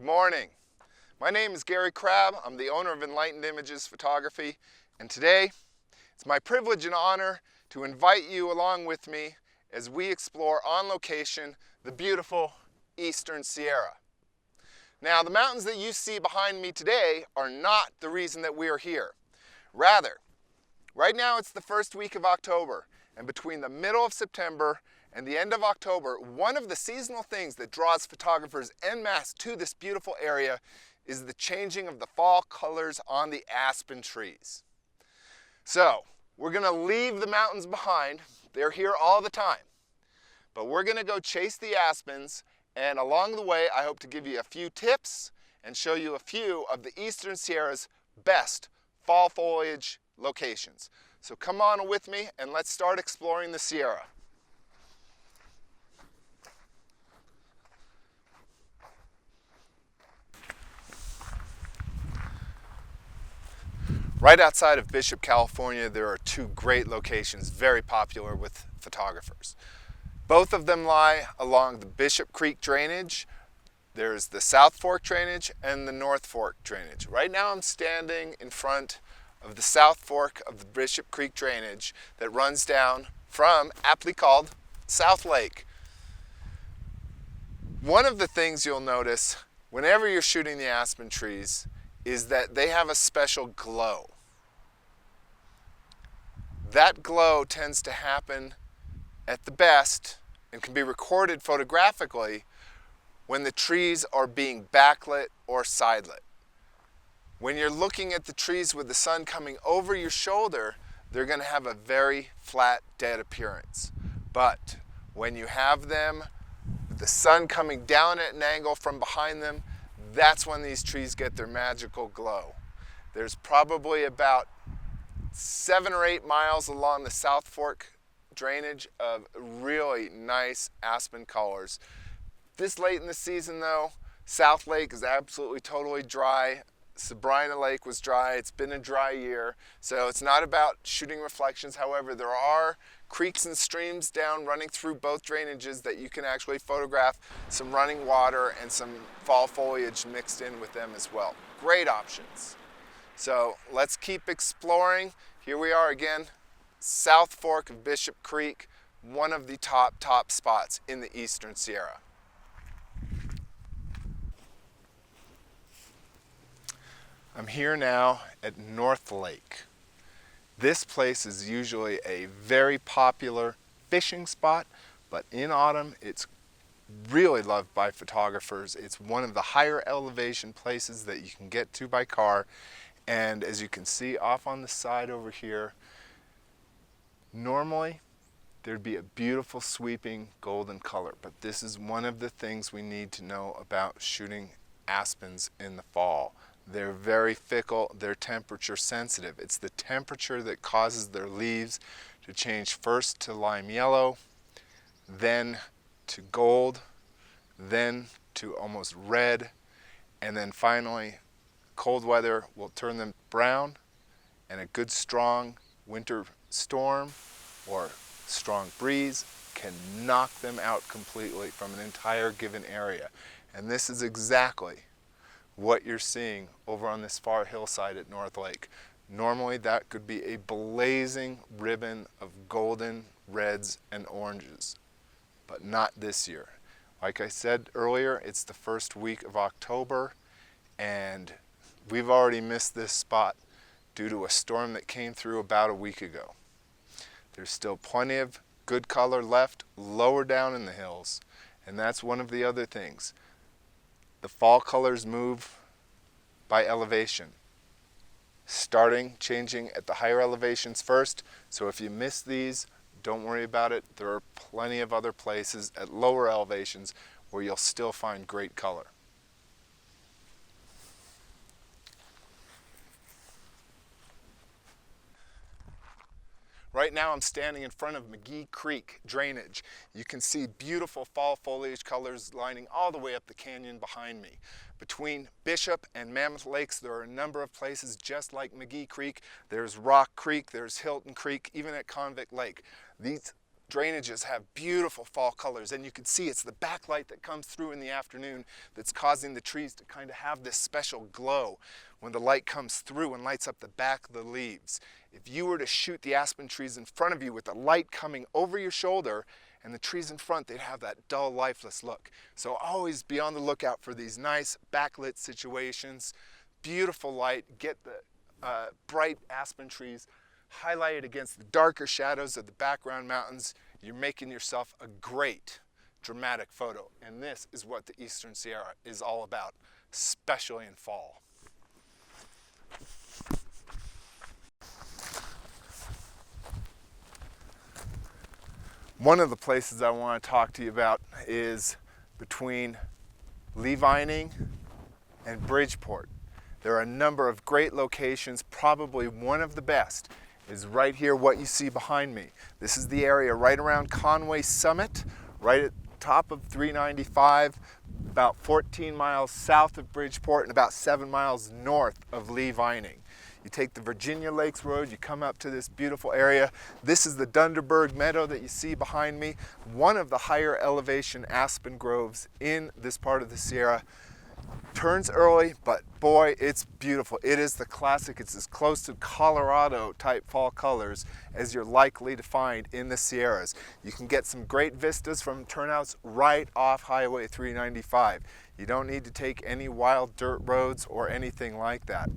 Good morning. My name is Gary Crabb. I'm the owner of Enlightened Images Photography, and today it's my privilege and honor to invite you along with me as we explore on location the beautiful Eastern Sierra. Now, the mountains that you see behind me today are not the reason that we are here. Rather, right now it's the first week of October, and between the middle of September and the end of October, one of the seasonal things that draws photographers en masse to this beautiful area is the changing of the fall colors on the aspen trees. So, we're going to leave the mountains behind. They're here all the time. But we're going to go chase the aspens, and along the way, I hope to give you a few tips and show you a few of the Eastern Sierra's best fall foliage locations. So come on with me and let's start exploring the Sierra. Right outside of Bishop, California, there are two great locations very popular with photographers. Both of them lie along the Bishop Creek drainage. There's the South Fork drainage and the North Fork drainage. Right now I'm standing in front of the South Fork of the Bishop Creek drainage that runs down from, aptly called, South Lake. One of the things you'll notice whenever you're shooting the aspen trees is that they have a special glow. That glow tends to happen at the best and can be recorded photographically when the trees are being backlit or sidelit. When you're looking at the trees with the sun coming over your shoulder, they're going to have a very flat, dead appearance. But when you have them with the sun coming down at an angle from behind them, that's when these trees get their magical glow. There's probably about 7 or 8 miles along the South Fork drainage of really nice aspen colors. This late in the season though, South Lake is absolutely totally dry. Sabrina Lake was dry. It's been a dry year, so it's not about shooting reflections. However, there are creeks and streams down running through both drainages that you can actually photograph some running water and some fall foliage mixed in with them as well. Great options. So let's keep exploring. Here we are again, South Fork of Bishop Creek, one of the top spots in the Eastern Sierra. I'm here now at North Lake. This place is usually a very popular fishing spot, but in autumn it's really loved by photographers. It's one of the higher elevation places that you can get to by car, and as you can see off on the side over here, normally there'd be a beautiful sweeping golden color, but this is one of the things we need to know about shooting aspens in the fall. They're very fickle, they're temperature sensitive. It's the temperature that causes their leaves to change first to lime yellow, then to gold, then to almost red, and then finally cold weather will turn them brown, and a good strong winter storm or strong breeze can knock them out completely from an entire given area. And this is exactly what you're seeing over on this far hillside at North Lake. Normally that could be a blazing ribbon of golden reds and oranges, but not this year. Like I said earlier, it's the first week of October, and we've already missed this spot due to a storm that came through about a week ago. There's still plenty of good color left lower down in the hills, and that's one of the other things. The fall colors move by elevation, changing at the higher elevations first. So if you miss these, don't worry about it. There are plenty of other places at lower elevations where you'll still find great color. Right now I'm standing in front of Lundy Creek drainage. You can see beautiful fall foliage colors lining all the way up the canyon behind me. Between Bishop and Mammoth Lakes, there are a number of places just like Lundy Creek. There's Rock Creek, there's Hilton Creek, even at Convict Lake. These drainages have beautiful fall colors, and you can see it's the backlight that comes through in the afternoon that's causing the trees to kind of have this special glow when the light comes through and lights up the back of the leaves. If you were to shoot the aspen trees in front of you with the light coming over your shoulder and the trees in front, they'd have that dull, lifeless look. So always be on the lookout for these nice backlit situations, beautiful light, get the bright aspen trees highlighted against the darker shadows of the background mountains. You're making yourself a great dramatic photo. And this is what the Eastern Sierra is all about, especially in fall. One of the places I want to talk to you about is between Levining and Bridgeport. There are a number of great locations. Probably one of the best is right here, what you see behind me. This is the area right around Conway Summit, right at the top of 395, about 14 miles south of Bridgeport and about 7 miles north of Levining. You take the Virginia Lakes Road, you come up to this beautiful area. This is the Dunderberg Meadow that you see behind me, one of the higher elevation aspen groves in this part of the Sierra. Turns early, but boy, it's beautiful. It is the classic. It's as close to Colorado type fall colors as you're likely to find in the Sierras. You can get some great vistas from turnouts right off Highway 395. You don't need to take any wild dirt roads or anything like that.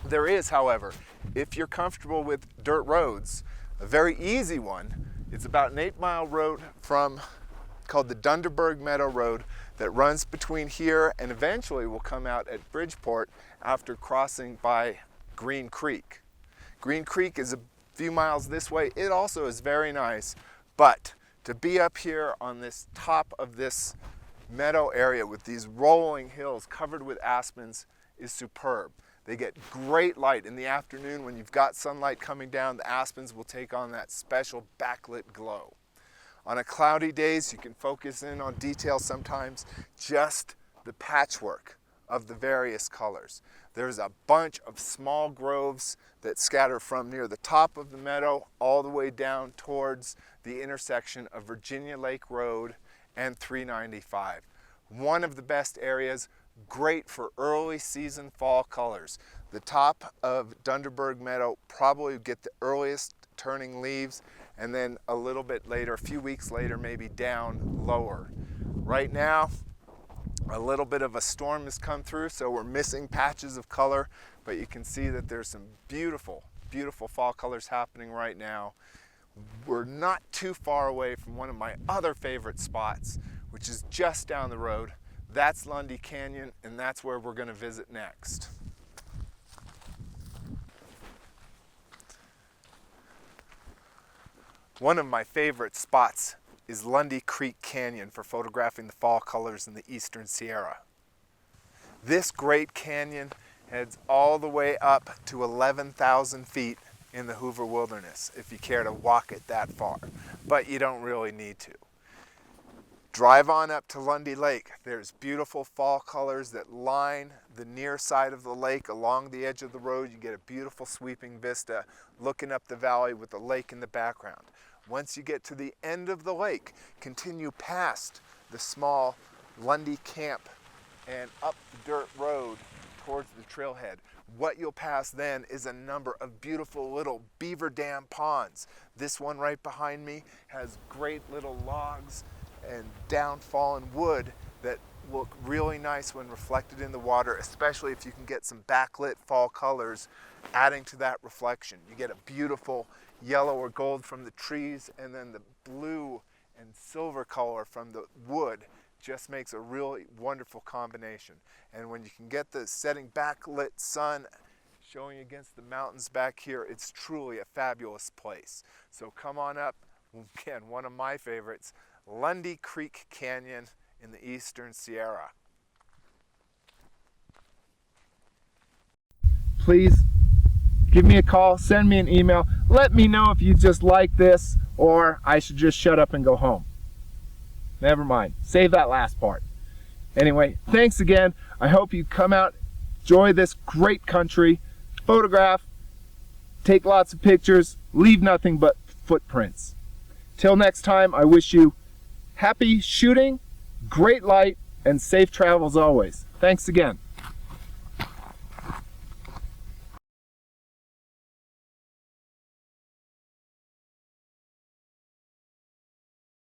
There is, however, if you're comfortable with dirt roads, a very easy one. It's about an 8-mile road called the Dunderberg Meadow Road that runs between here and eventually will come out at Bridgeport after crossing by Green Creek. Green Creek is a few miles this way. It also is very nice, but to be up here on this top of this meadow area with these rolling hills covered with aspens is superb. They get great light in the afternoon. When you've got sunlight coming down, the aspens will take on that special backlit glow. On a cloudy days, you can focus in on details sometimes, just the patchwork of the various colors. There's a bunch of small groves that scatter from near the top of the meadow all the way down towards the intersection of Virginia Lake Road and 395. One of the best areas, great for early season fall colors. The top of Dunderberg Meadow probably get the earliest turning leaves, and then a little bit later, a few weeks later, maybe down lower. Right now, a little bit of a storm has come through, so we're missing patches of color, but you can see that there's some beautiful, beautiful fall colors happening right now. We're not too far away from one of my other favorite spots, which is just down the road. That's Lundy Canyon, and that's where we're going to visit next. One of my favorite spots is Lundy Creek Canyon for photographing the fall colors in the Eastern Sierra. This great canyon heads all the way up to 11,000 feet in the Hoover Wilderness, if you care to walk it that far, but you don't really need to. Drive on up to Lundy Lake. There's beautiful fall colors that line the near side of the lake along the edge of the road. You get a beautiful sweeping vista looking up the valley with the lake in the background. Once you get to the end of the lake, continue past the small Lundy camp and up the dirt road towards the trailhead. What you'll pass then is a number of beautiful little beaver dam ponds. This one right behind me has great little logs and down-fallen wood that look really nice when reflected in the water, especially if you can get some backlit fall colors adding to that reflection. You get a beautiful yellow or gold from the trees, and then the blue and silver color from the wood just makes a really wonderful combination. And when you can get the setting backlit sun showing against the mountains back here, it's truly a fabulous place. So come on up. Again, one of my favorites, Lundy Creek Canyon in the Eastern Sierra. Please give me a call, send me an email, let me know if you just like this or I should just shut up and go home. Never mind, save that last part. Anyway, thanks again. I hope you come out, enjoy this great country, photograph, take lots of pictures, leave nothing but footprints. Till next time, I wish you happy shooting, great light, and safe travels always. Thanks again.